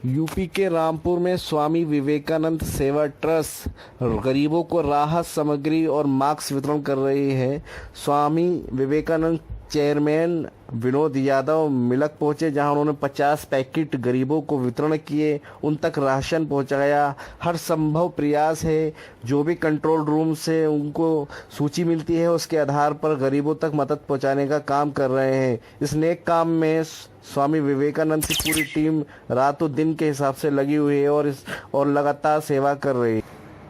UP के रामपुर में स्वामी विवेकानंद सेवा ट्रस्ट गरीबों को राहत सामग्री और मास्क वितरण कर रही है। स्वामी विवेकानंद चेयरमैन विनोद यादव मिलक पहुंचे, जहां उन्होंने 50 पैकेट गरीबों को वितरण किए, उन तक राशन पहुंचाया। हर संभव प्रयास है, जो भी कंट्रोल रूम से उनको सूची मिलती है उसके आधार पर गरीबों तक मदद पहुंचाने का काम कर रहे हैं। इस नेक काम में स्वामी विवेकानंद की पूरी टीम रातों दिन के हिसाब से लगी हुई है और लगातार सेवा कर रही है।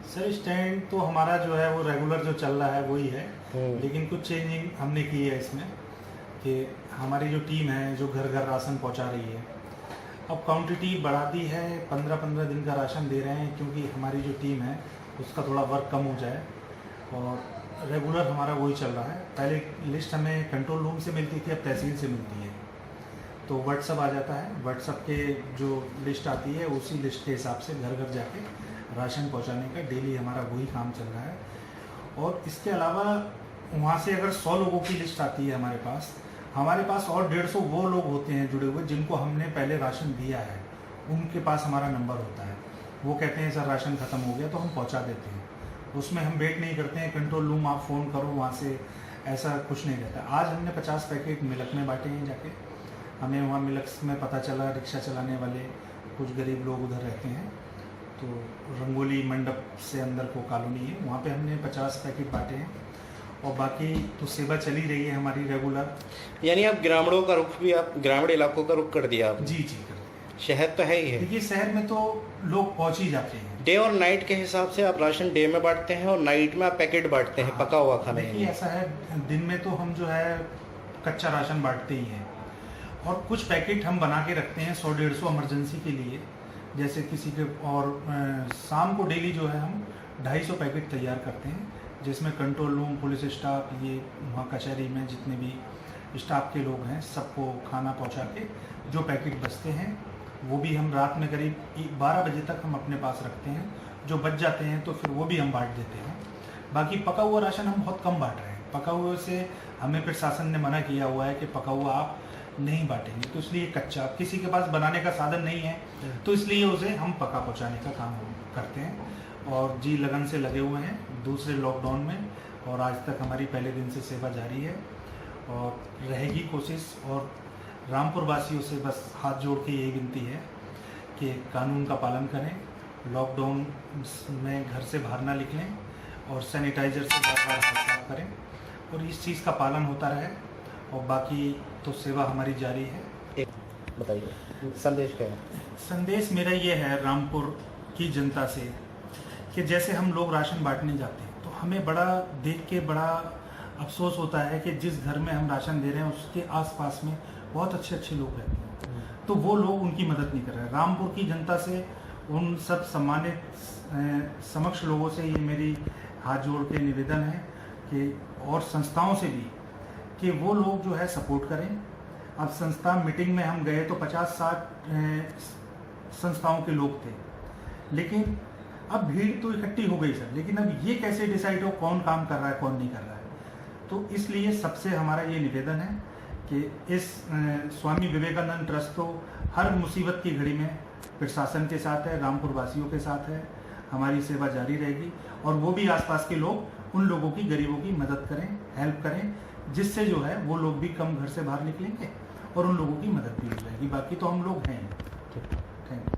सर, स्टैंड तो हमारा जो है वो रेगुलर जो चल रहा है वही है, लेकिन कुछ चेंजिंग हमने की है इसमें कि हमारी जो टीम है जो घर घर राशन पहुंचा रही है, अब क्वांटिटी बढ़ा दी है। 15-15 दिन का राशन दे रहे हैं, क्योंकि हमारी जो टीम है उसका थोड़ा वर्क कम हो जाए, और रेगुलर हमारा वही चल रहा है। पहले लिस्ट हमें कंट्रोल रूम से मिलती थी, अब तहसील से मिलती है, तो व्हाट्सअप आ जाता है। व्हाट्सअप के जो लिस्ट आती है उसी लिस्ट के हिसाब से घर घर जाके राशन पहुंचाने का डेली हमारा वही काम चल रहा है। और इसके अलावा वहाँ से अगर 100 लोगों की लिस्ट आती है हमारे पास और 150 वो लोग होते हैं जुड़े हुए जिनको हमने पहले राशन दिया है, उनके पास हमारा नंबर होता है। वो कहते हैं सर राशन ख़त्म हो गया, तो हम पहुँचा देते हैं। उसमें हम वेट नहीं करते हैं कंट्रोल रूम आप फ़ोन करो वहाँ से, ऐसा कुछ नहीं रहता। आज हमने 50 पैकेट मिलक में बांटे हैं जाके। हमें वहाँ मिलक में पता चला रिक्शा चलाने वाले कुछ गरीब लोग उधर रहते हैं, तो रंगोली मंडप से अंदर को कॉलोनी है, वहाँ पे हमने 50 पैकेट बांटे हैं। और बाकी तो सेवा चली रही है हमारी रेगुलर। यानी आप ग्रामीणों का रुख भी, आप ग्रामीण इलाकों का रुख कर दिया आप? जी कर दिया। शहर तो है ही है। देखिए शहर में तो लोग पहुँच ही जाते हैं। डे और नाइट के हिसाब से आप राशन डे में बांटते हैं और नाइट में आप पैकेट बांटते हैं पका हुआ खाना? देखिए ऐसा है, दिन में तो हम जो है कच्चा राशन बांटते ही हैं, और कुछ पैकेट हम बना के रखते हैं 100-150 इमरजेंसी के लिए, जैसे किसी के। और शाम को डेली जो है हम 250 पैकेट तैयार करते हैं, जिसमें कंट्रोल रूम, पुलिस स्टाफ, ये वहाँ कचहरी में जितने भी स्टाफ के लोग हैं सबको खाना पहुँचा के जो पैकेट बचते हैं वो भी हम रात में करीब 12 बजे तक हम अपने पास रखते हैं। जो बच जाते हैं तो फिर वो भी हम बांट देते हैं। बाकी पका हुआ राशन हम बहुत कम बांट रहे हैं। पका हुए से हमें प्रशासन ने मना किया हुआ है कि पका हुआ आप नहीं बांटेंगे, तो इसलिए कच्चा, किसी के पास बनाने का साधन नहीं है तो इसलिए उसे हम पका पहुँचाने का काम करते हैं। और जी लगन से लगे हुए हैं दूसरे लॉकडाउन में, और आज तक हमारी पहले दिन से सेवा जारी है और रहेगी कोशिश। और रामपुर वासियों से बस हाथ जोड़ के यही विनती है कि कानून का पालन करें, लॉकडाउन में घर से बाहर ना निकलें, और सैनिटाइजर से बार-बार हाथ साफ करें, और इस चीज़ का पालन होता रहे। और बाकी तो सेवा हमारी जारी है। एक बताइए संदेश क्या है? संदेश मेरा ये है रामपुर की जनता से कि जैसे हम लोग राशन बांटने जाते हैं तो हमें बड़ा देख के बड़ा अफसोस होता है कि जिस घर में हम राशन दे रहे हैं उसके आसपास में बहुत अच्छे लोग रहते हैं, तो वो लोग उनकी मदद नहीं कर रहे हैं। रामपुर की जनता से, उन सब सम्मानित समक्ष लोगों से ये मेरी हाथ जोड़ के निवेदन है कि, और संस्थाओं से भी, कि वो लोग जो है सपोर्ट करें। अब संस्था मीटिंग में हम गए तो 50-60 संस्थाओं के लोग थे, लेकिन अब भीड़ तो इकट्ठी हो गई सर, लेकिन अब ये कैसे डिसाइड हो कौन काम कर रहा है कौन नहीं कर रहा है। तो इसलिए सबसे हमारा ये निवेदन है कि इस स्वामी विवेकानंद ट्रस्ट तो हर मुसीबत की घड़ी में प्रशासन के साथ है, रामपुर वासियों के साथ है। हमारी सेवा जारी रहेगी, और वो भी आसपास के लोग उन लोगों की, गरीबों की मदद करें, हेल्प करें, जिससे जो है वो लोग भी कम घर से बाहर निकलेंगे और उन लोगों की मदद भी हो जाएगी। बाकी तो हम लोग हैं।